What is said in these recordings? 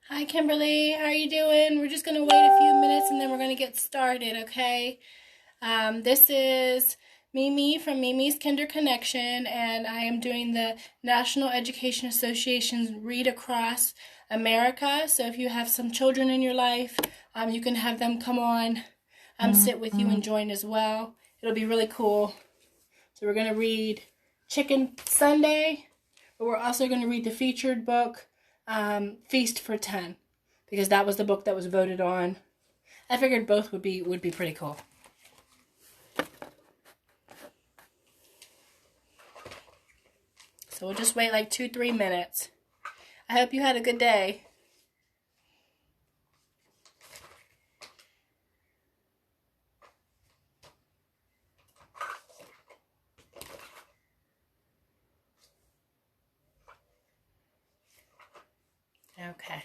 Hi, Kimberly. How are you doing? We're just going to wait a few minutes and then we're going to get started, okay? This is Mimi from Mimi's Kinder Connection, and I am doing the National Education Association's Read Across America. So if you have some children in your life, you can have them come on, sit with you and join as well. It'll be really cool. So we're going to read Chicken Sunday, but we're also going to read the featured book, Feast for 10, because that was the book that was voted on. I figured both would be pretty cool. So we'll just wait like 2-3 minutes. I hope you had a good day. Okay.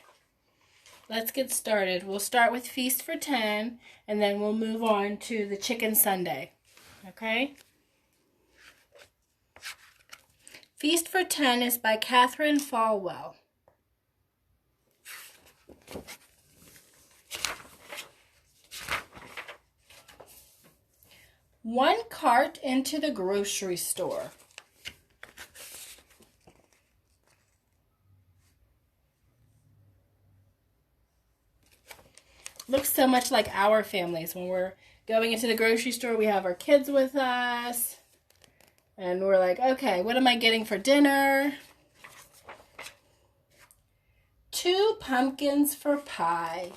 Let's get started. We'll start with Feast for 10, and then we'll move on to the Chicken Sunday. Okay? Feast for 10 is by Catherine Falwell. One cart into the grocery store. Looks so much like our families. When we're going into the grocery store, we have our kids with us. And we're like, okay, what am I getting for dinner? 2 pumpkins for pie.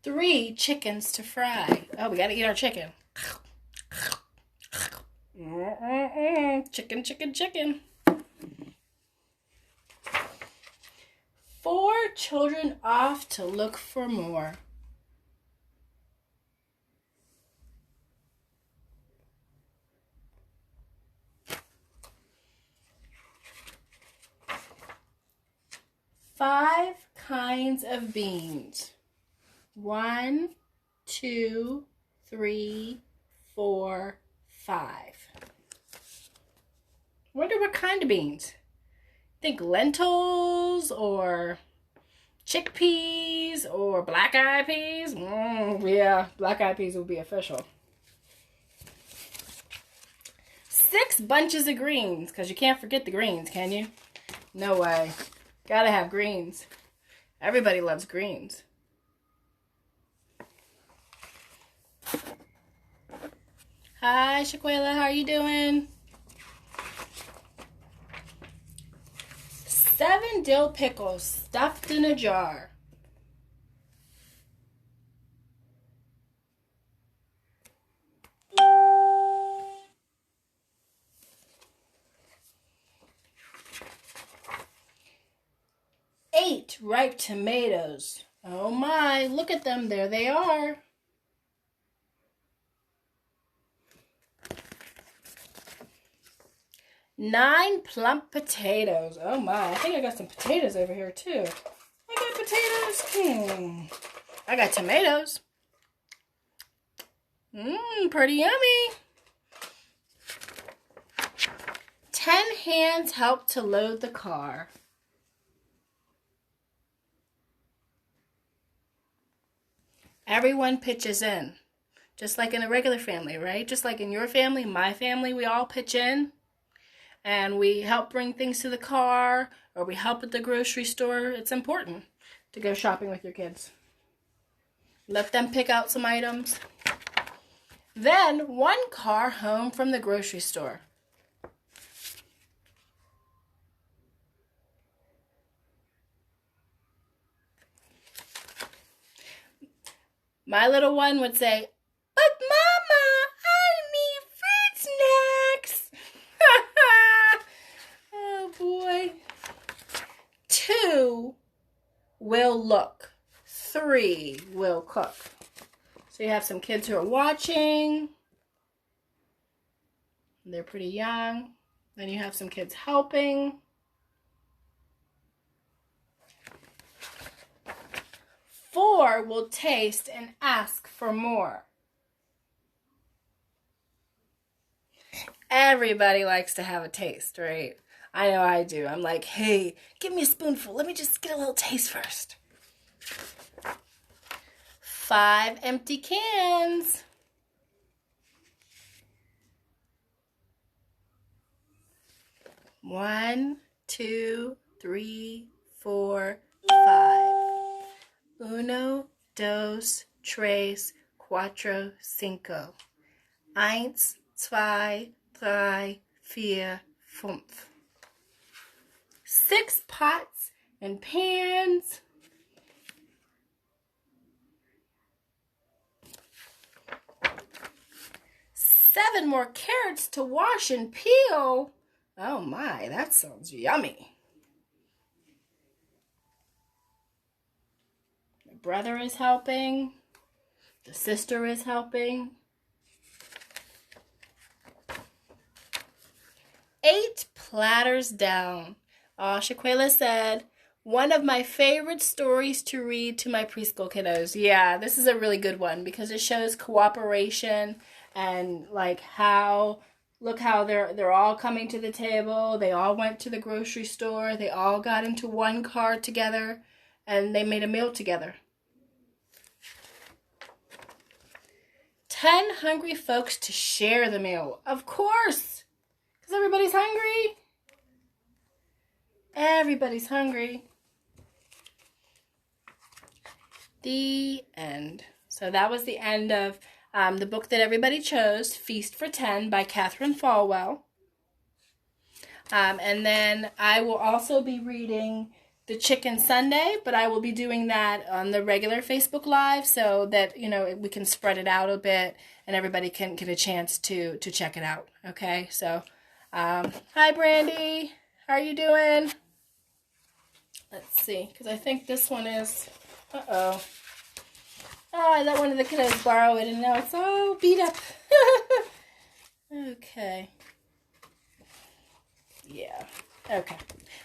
3 chickens to fry. Oh, we gotta eat our chicken. Chicken, chicken, chicken. 4 children off to look for more. Five kinds of beans. 1, 2, 3, 4, 5. Wonder what kind of beans. Think lentils or chickpeas or black-eyed peas. Yeah, black-eyed peas will be official. 6 bunches of greens, because you can't forget the greens, can you? No way. Gotta have greens. Everybody loves greens. Hi, Shaquela. How are you doing? 7 dill pickles stuffed in a jar. Eight ripe tomatoes. Oh my, look at them. There they are. 9 plump potatoes. Oh my, I think I got some potatoes over here too. I got potatoes. I got tomatoes. Pretty yummy. 10 hands help to load the car. Everyone pitches in. Just like in a regular family, right? Just like in your family, my family, we all pitch in. And we help bring things to the car, or we help at the grocery store. It's important to go shopping with your kids. Let them pick out some items. Then 1 car home from the grocery store. My little one would say, "But Mama, I need fruit snacks." Oh boy. 2 will look. 3 will cook. So you have some kids who are watching. They're pretty young. Then you have some kids helping. 4 will taste and ask for more. Everybody likes to have a taste, right? I know I do. I'm like, hey, give me a spoonful. Let me just get a little taste first. 5 empty cans. 1, 2, 3, 4, 5. Uno, dos, tres, cuatro, cinco. 1, 2, 3, 4, 5. 6 pots and pans. 7 more carrots to wash and peel. Oh my, that sounds yummy. My brother is helping. The sister is helping. 8 platters down. Oh, Shaquela said, one of my favorite stories to read to my preschool kiddos. Yeah, this is a really good one because it shows cooperation and like how, look how they're all coming to the table. They all went to the grocery store. They all got into one car together and they made a meal together. 10 hungry folks to share the meal. Of course, because everybody's hungry. Everybody's hungry. The end. So that was the end of the book that everybody chose, Feast for 10 by Catherine Falwell. And then I will also be reading the Chicken Sunday, but I will be doing that on the regular Facebook Live so that, you know, we can spread it out a bit and everybody can get a chance to check it out. Okay, so hi Brandy, how are you doing? Let's see, because I think this one is, oh, I let one of the kiddos borrow it and now it's all beat up. Okay. Yeah. Okay.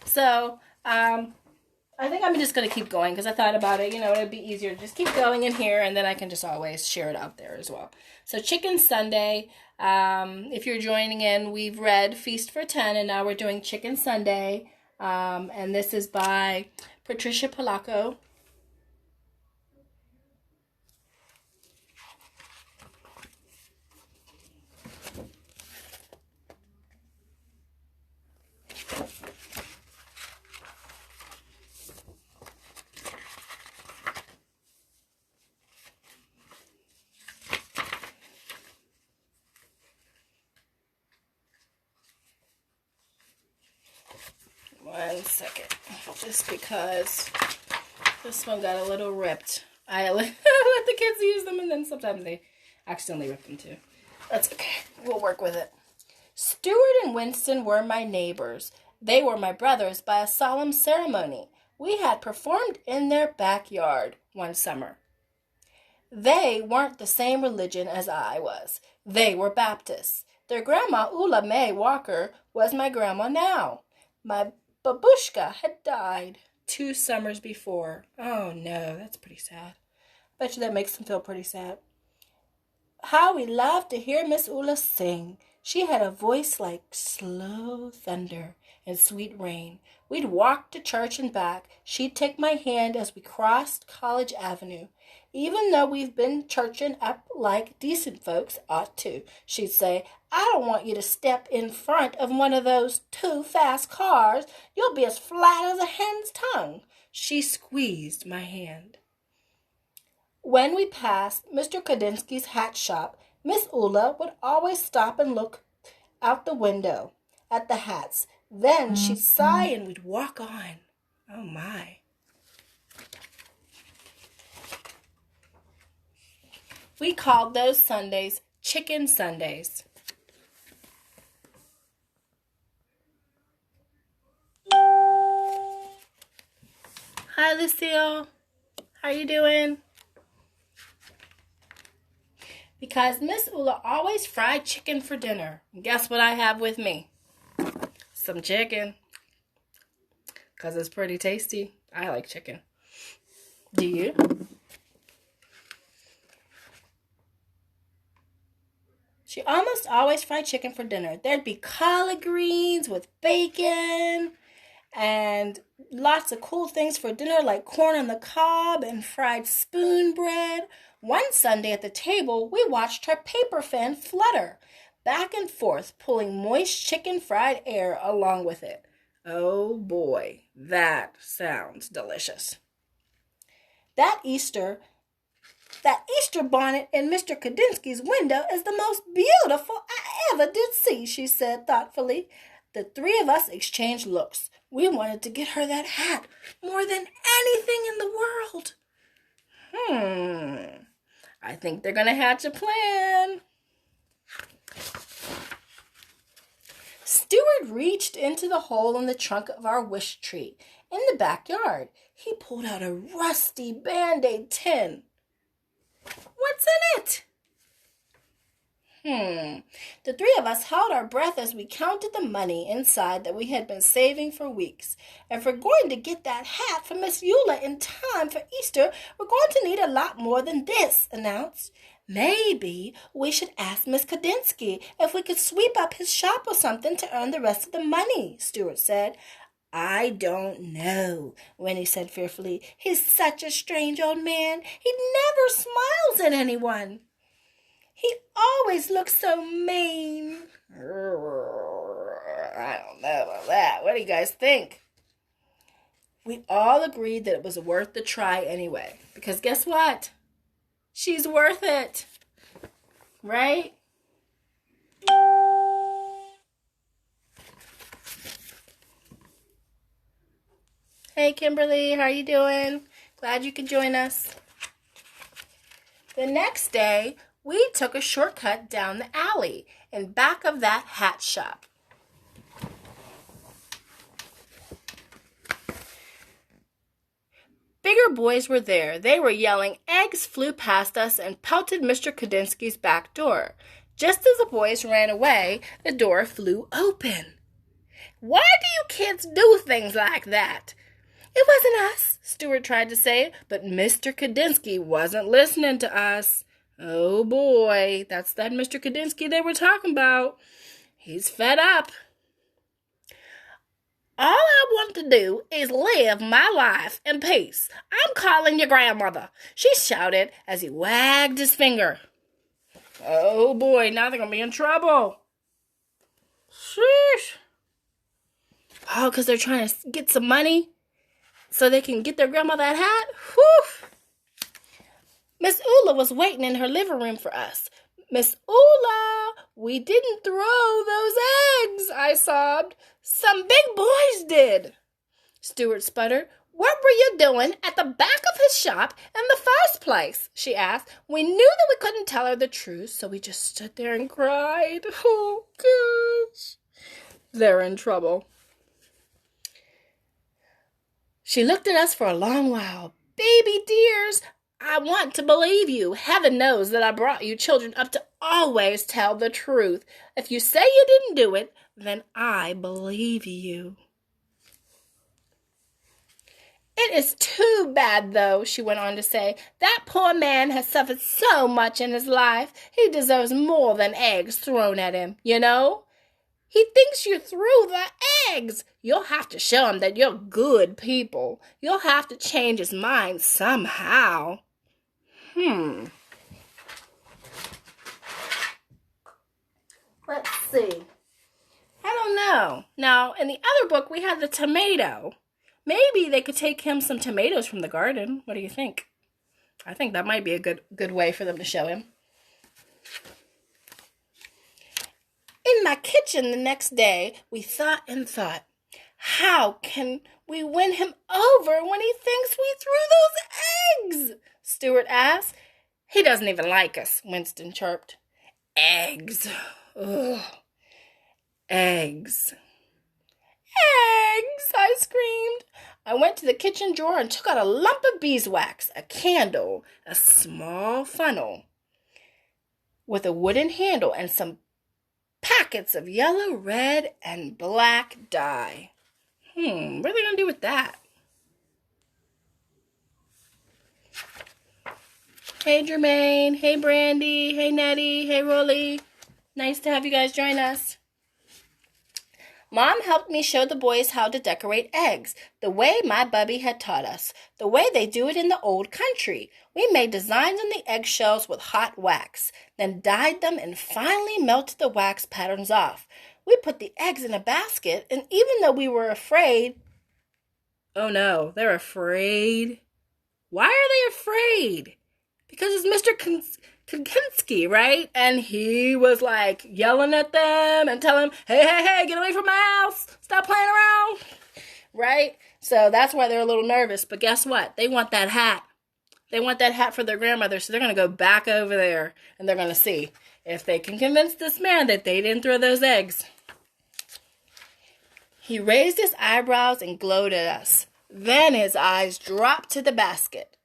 So, I think I'm just going to keep going because I thought about it. You know, it'd be easier to just keep going in here and then I can just always share it out there as well. So, Chicken Sunday. If you're joining in, we've read Feast for 10 and now we're doing Chicken Sunday. And this is by Patricia Polacco. One second, just because this one got a little ripped. I let the kids use them and then sometimes they accidentally rip them too. That's okay, we'll work with it. Stuart and Winston were my neighbors. They were my brothers by a solemn ceremony. We had performed in their backyard one summer. They weren't the same religion as I was. They were Baptists. Their grandma, Ula Mae Walker, was my grandma now. My babushka had died 2 summers before. Oh no, that's pretty sad. Bet you that makes them feel pretty sad. How we loved to hear Miss Ula sing. She had a voice like slow thunder and sweet rain. We'd walk to church and back. She'd take my hand as we crossed College Avenue. Even though we've been churching up like decent folks ought to, she'd say, I don't want you to step in front of one of those too fast cars. You'll be as flat as a hen's tongue. She squeezed my hand. When we passed Mr. Kadinsky's hat shop, Miss Ula would always stop and look out the window at the hats. Then she'd sigh and we'd walk on. Oh my. We called those Sundays Chicken Sundays. Hi, Lucille. How are you doing? Because Miss Ula always fried chicken for dinner. And guess what I have with me? Some chicken. Because it's pretty tasty. I like chicken. Do you? She almost always fried chicken for dinner. There'd be collard greens with bacon and lots of cool things for dinner like corn on the cob and fried spoon bread. One Sunday at the table, we watched her paper fan flutter back and forth, pulling moist chicken fried air along with it. Oh boy, that sounds delicious. That Easter bonnet in Mr. Kadinsky's window is the most beautiful I ever did see, she said thoughtfully. The three of us exchanged looks. We wanted to get her that hat more than anything in the world. I think they're going to hatch a plan. Stuart reached into the hole in the trunk of our wish tree in the backyard. He pulled out a rusty Band-Aid tin. What's in it? The three of us held our breath as we counted the money inside that we had been saving for weeks. If we're going to get that hat for Miss Eula in time for Easter, we're going to need a lot more than this, announced. Maybe we should ask Miss Kadinsky if we could sweep up his shop or something to earn the rest of the money, Stuart said. I don't know, Winnie said fearfully. He's such a strange old man. He never smiles at anyone. He always looks so mean. I don't know about that. What do you guys think? We all agreed that it was worth the try anyway. Because guess what? She's worth it. Right? Hey, Kimberly. How are you doing? Glad you could join us. The next day, we took a shortcut down the alley in back of that hat shop. Bigger boys were there. They were yelling. Eggs flew past us and pelted Mr. Kadinsky's back door. Just as the boys ran away, the door flew open. Why do you kids do things like that? It wasn't us, Stuart tried to say, but Mr. Kadinsky wasn't listening to us. Oh boy, that's that Mr. Kadinsky they were talking about. He's fed up. All I want to do is live my life in peace. I'm calling your grandmother, she shouted as he wagged his finger. Oh boy, now they're going to be in trouble. Sheesh. Oh, because they're trying to get some money so they can get their grandma that hat? Whew. Miss Eula was waiting in her living room for us. Miss Eula, we didn't throw those eggs, I sobbed. Some big boys did. Stuart sputtered. What were you doing at the back of his shop in the first place? She asked. We knew that we couldn't tell her the truth, so we just stood there and cried. Oh, gosh. They're in trouble. She looked at us for a long while. Baby dears, I want to believe you. Heaven knows that I brought you children up to always tell the truth. If you say you didn't do it, then I believe you. It is too bad, though, she went on to say. That poor man has suffered so much in his life. He deserves more than eggs thrown at him, you know. He thinks you threw the eggs. You'll have to show him that you're good people. You'll have to change his mind somehow. Let's see. I don't know. Now, in the other book, we had the tomato. Maybe they could take him some tomatoes from the garden. What do you think? I think that might be a good way for them to show him. In my kitchen the next day, we thought and thought, how can we win him over when he thinks we threw those eggs? Stuart asked. He doesn't even like us, Winston chirped. Eggs. Ugh. Eggs. Eggs, I screamed. I went to the kitchen drawer and took out a lump of beeswax, a candle, a small funnel with a wooden handle, and some packets of yellow, red, and black dye. What are they going to do with that? Hey, Jermaine. Hey, Brandy. Hey, Nettie. Hey, Rolly. Nice to have you guys join us. Mom helped me show the boys how to decorate eggs, the way my bubby had taught us, the way they do it in the old country. We made designs on the eggshells with hot wax, then dyed them and finally melted the wax patterns off. We put the eggs in a basket, and even though we were afraid... Oh no, they're afraid? Why are they afraid? Because it's Mr. Kinski, right? And he was like yelling at them and telling them, hey, get away from my house. Stop playing around. Right? So that's why they're a little nervous. But guess what? They want that hat. They want that hat for their grandmother. So they're going to go back over there and they're going to see if they can convince this man that they didn't throw those eggs. He raised his eyebrows and glowed at us. Then his eyes dropped to the basket.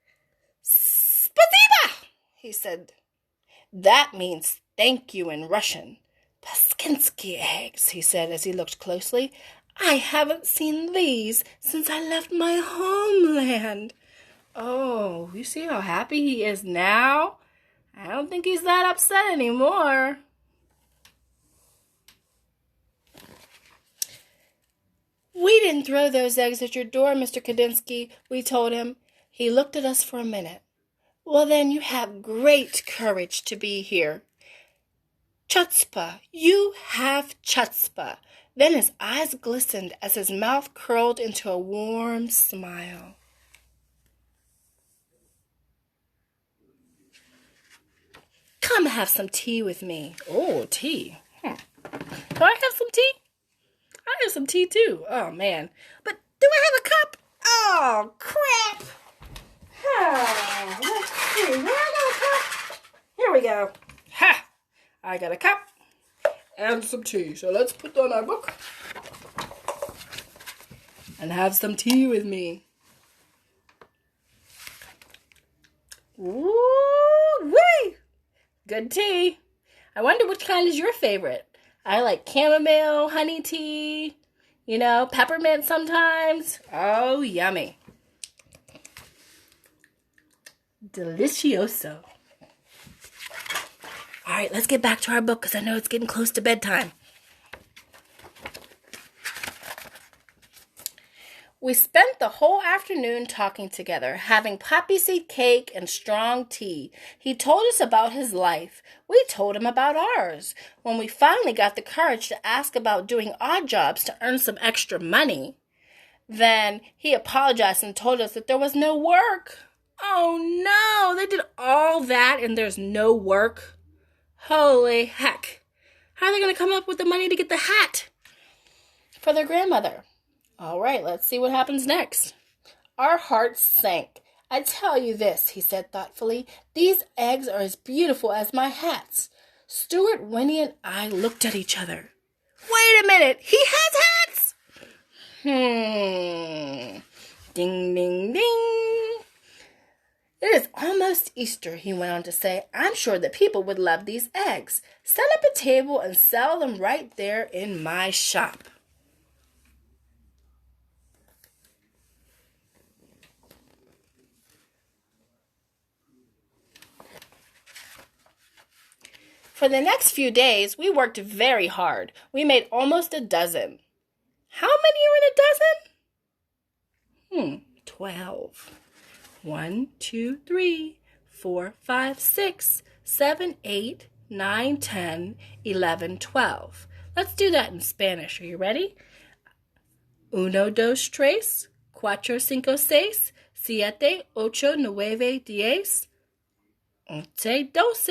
Spasiba, he said. That means thank you in Russian. Paskinsky eggs, he said as he looked closely. I haven't seen these since I left my homeland. Oh, you see how happy he is now? I don't think he's that upset anymore. We didn't throw those eggs at your door, Mr. Kadinsky, we told him. He looked at us for a minute. Well, then you have great courage to be here. Chutzpah, you have chutzpah. Then his eyes glistened as his mouth curled into a warm smile. Come have some tea with me. Oh, tea. Do I have some tea? I have some tea too. Oh, man. But do I have a cup? Oh, crap. Let's see. Where I got a cup? Here we go. Ha! I got a cup and some tea. So let's put on our book and have some tea with me. Woo-wee! Good tea. I wonder which kind is your favorite. I like chamomile, honey tea, peppermint sometimes. Oh, yummy. Delicioso. All right, let's get back to our book because I know it's getting close to bedtime. We spent the whole afternoon talking together, having poppy seed cake and strong tea. He told us about his life. We told him about ours. When we finally got the courage to ask about doing odd jobs to earn some extra money, then he apologized and told us that there was no work. Oh no, they did all that and there's no work? Holy heck. How are they going to come up with the money to get the hat for their grandmother? All right, let's see what happens next. Our hearts sank. I tell you this, he said thoughtfully, these eggs are as beautiful as my hats. Stuart, Winnie, and I looked at each other. Wait a minute, he has hats? Ding, ding, ding. It is almost Easter, he went on to say. I'm sure that people would love these eggs. Set up a table and sell them right there in my shop. For the next few days, we worked very hard. We made almost a dozen. How many are in a dozen? 12. 1, 2, 3, 4, 5, 6, 7, 8, 9, 10, 11, 12. Let's do that in Spanish. Are you ready? 1, 2, 3, 4, 5, 6, 7, 8, 9, 10, 11, 12.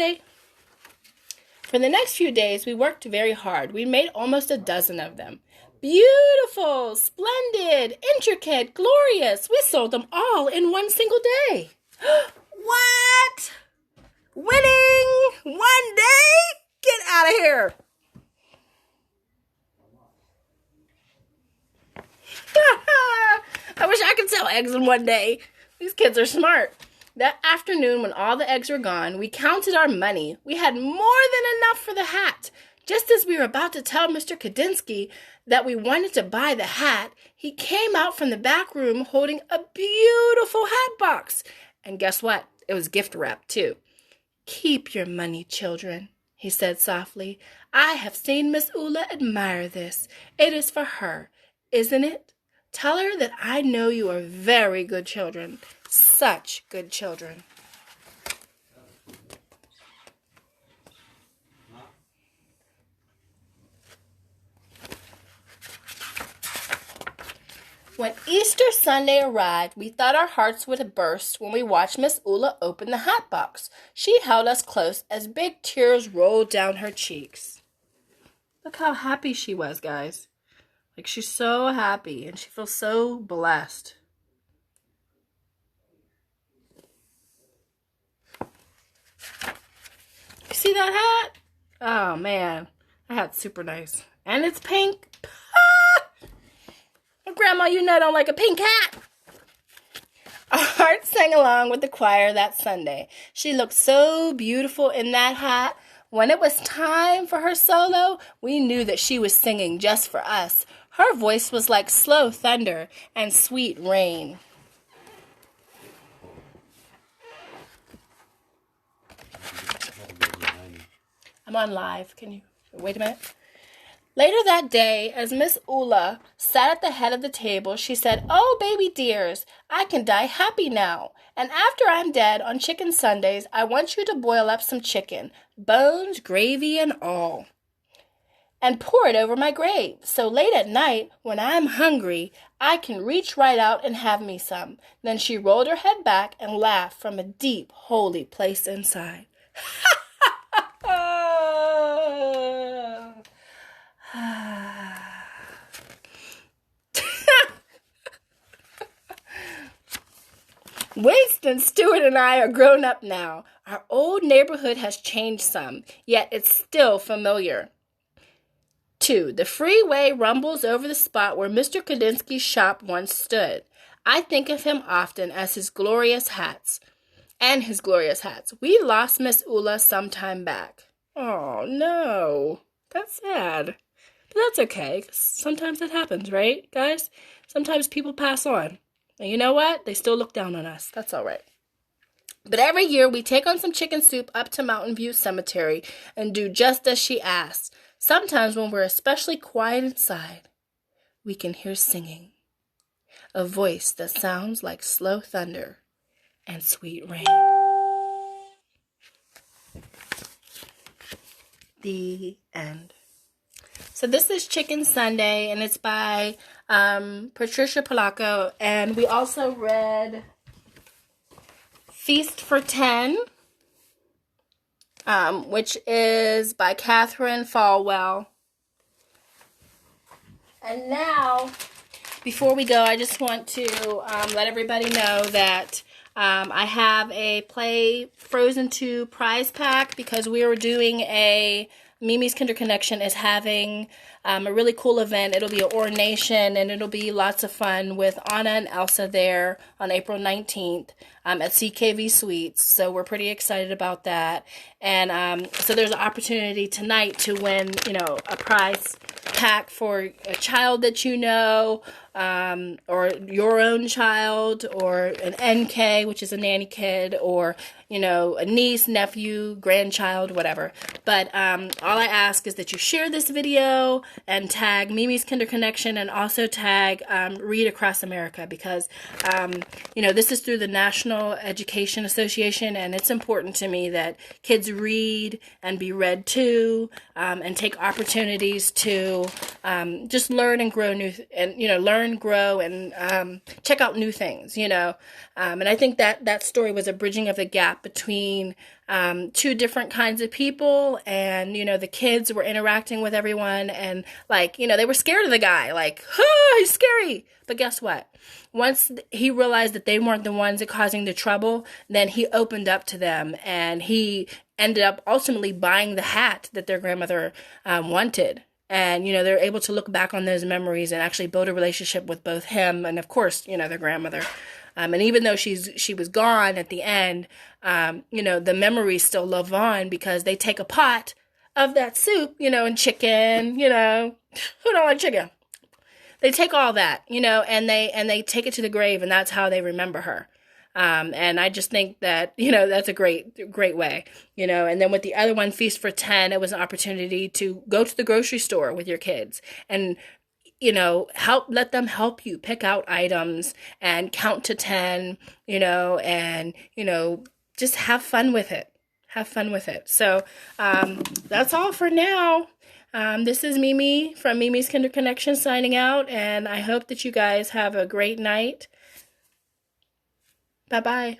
For the next few days, we worked very hard. We made almost a dozen of them. Beautiful, splendid, intricate, glorious. We sold them all in one single day. What? Winning? One day? Get out of here. I wish I could sell eggs in one day. These kids are smart. That afternoon, when all the eggs were gone, we counted our money. We had more than enough for the hat. Just as we were about to tell Mr. Kadinsky that we wanted to buy the hat, he came out from the back room holding a beautiful hat box. And guess what? It was gift wrapped, too. Keep your money, children, he said softly. "I have seen Miss Ula admire this. It is for her, isn't it? Tell her that I know you are very good children, such good children." When Easter Sunday arrived, we thought our hearts would burst when we watched Miss Ula open the hat box. She held us close as big tears rolled down her cheeks. Look how happy she was, guys. Like, she's so happy, and she feels so blessed. You see that hat? Oh, man. That hat's super nice. And it's pink. Grandma, you know I don't like a pink hat. Our hearts sang along with the choir that Sunday. She looked so beautiful in that hat. When it was time for her solo, we knew that she was singing just for us. Her voice was like slow thunder and sweet rain. I'm on live. Can you wait a minute? Later that day, as Miss Ula sat at the head of the table, she said, "Oh, baby dears, I can die happy now. And after I'm dead on Chicken Sundays, I want you to boil up some chicken, bones, gravy, and all, and pour it over my grave. So late at night, when I'm hungry, I can reach right out and have me some." Then she rolled her head back and laughed from a deep, holy place inside. Winston, Stewart, and I are grown up now. Our old neighborhood has changed some, yet it's still familiar. 2. The freeway rumbles over the spot where Mr. Kadinsky's shop once stood. I think of him often as his glorious hats. We lost Miss Ula some time back. Oh, no. That's sad. But that's okay, 'cause sometimes that happens, right, guys? Sometimes people pass on. And you know what? They still look down on us. That's all right. But every year we take on some chicken soup up to Mountain View Cemetery and do just as she asks. Sometimes when we're especially quiet inside, we can hear singing. A voice that sounds like slow thunder and sweet rain. The end. So this is Chicken Sunday, and it's by Patricia Polacco. And we also read Feast for 10, which is by Catherine Falwell. And now, before we go, I just want to let everybody know that I have a Play Frozen 2 prize pack because we are doing MiMi's Kinder Connection is having a really cool event. It'll be an ordination, and it'll be lots of fun with Anna and Elsa there on April 19th at CKV Suites. So we're pretty excited about that. And so there's an opportunity tonight to win, a prize pack for a child that you know, or your own child, or an NK, which is a nanny kid, or a niece, nephew, grandchild, whatever. But all I ask is that you share this video and tag MiMi's Kinder Connection, and also tag Read Across America, because this is through the National Education Association, and it's important to me that kids read and be read to, and take opportunities to just learn and grow grow, and check out new things, and I think that story was a bridging of the gap between two different kinds of people, and the kids were interacting with everyone, and they were scared of the guy, he's scary. But guess what? Once he realized that they weren't the ones that causing the trouble, then he opened up to them, and he ended up ultimately buying the hat that their grandmother wanted. And, they're able to look back on those memories and actually build a relationship with both him and, of course, their grandmother. And even though she was gone at the end, the memories still live on, because they take a pot of that soup, and chicken, who don't like chicken? They take all that, and they take it to the grave, and that's how they remember her. And I just think that, that's a great way, and then with the other one, Feast for 10, it was an opportunity to go to the grocery store with your kids and, let them help you pick out items and count to 10, and, just have fun with it. Have fun with it. So that's all for now. This is Mimi from Mimi's Kinder Connection signing out, and I hope that you guys have a great night. Bye-bye.